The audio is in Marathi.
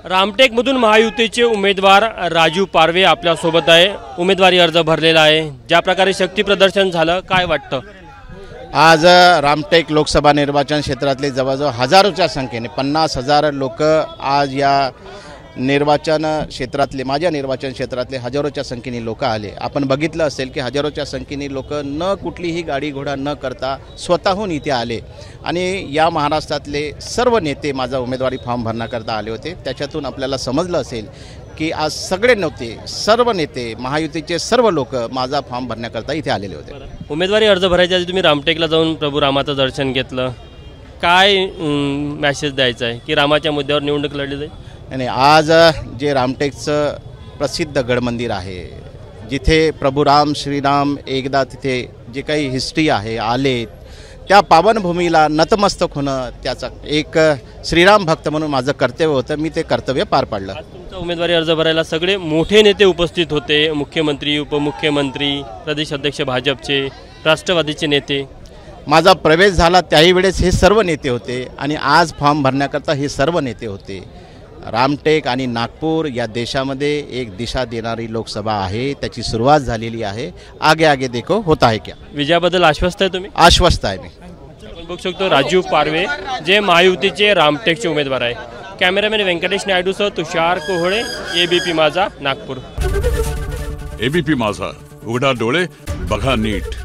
रामटेकमधून महायुतीचे उमेदवार राजू पारवे आपल्या सोबत आहे। उमेदवारी अर्ज भरलेला आहे। ज्या प्रकारे शक्ती प्रदर्शन झालं, काय वाटतं? आज रामटेक लोकसभा निर्वाचन क्षेत्रातले जवळजवळ हजारोच्या संख्येने 50,000 लोक आज या निर्वाचन क्षेत्रातले माझ्या निर्वाचन क्षेत्रातले हजारोच्या संख्येने लोक आले। आपण बघितलं असेल की हजारोच्या संख्येने लोक न कुठलीही गाडी घोडा न करता स्वतःहून इथे आले आणि या महाराष्ट्रातले सर्व नेते माझा उमेदवारी फॉर्म भरण्याकरता आले होते। त्याच्यातून आपल्याला समजलं असेल की आज सगळे नेते सर्व नेते महायुतीचे सर्व लोक माझा फॉर्म भरण्याकरता इथे आलेले होते। उमेदवारी अर्ज भरायच्या आधी तुम्ही रामटेकला जाऊन प्रभू रामाचं दर्शन घेतलं, काय मेसेज द्यायचा आहे की रामाच्या मुद्द्यावर निवडणूक लढली जाईल? आणि आज जे रामटेकचं प्रसिद्ध गडमंदिर आहे, जिथे प्रभू राम श्रीराम एकदा तिथे जे काही हिस्ट्री आहे आले, त्या पावनभूमीला नतमस्तक होणं त्याचा एक श्रीराम भक्त म्हणून माझं कर्तव्य होतं। मी ते कर्तव्य पार पाडलं। आज तुमचा उमेदवारी अर्ज भरायला सगळे मोठे नेते उपस्थित होते, मुख्यमंत्री, उपमुख्यमंत्री, प्रदेश अध्यक्ष भाजपचे, राष्ट्रवादीचे नेते। माझा प्रवेश झाला त्याही वेळेस हे सर्व नेते होते आणि आज फॉर्म भरण्याकरता हे सर्व नेते होते। रामटेक आणि नागपूर या देशामध्ये एक दिशा देणारी लोकसभा आहे, त्याची सुरुवात झालेली आहे। आगे आगे देखो होता है क्या। विजयाबद्दल आश्वस्त आहे तुम्ही? आश्वस्त आहे मी। आपण बघू शकतो राजू पारवे जे महायुतीचे रामटेकचे उमेदवार आहे। कॅमेरामॅन व्यंकटेश नायडूसह तुषार कोहळे, एबीपी माझा, नागपूर। एबीपी माझा, उघडा डोळे बघा नीट।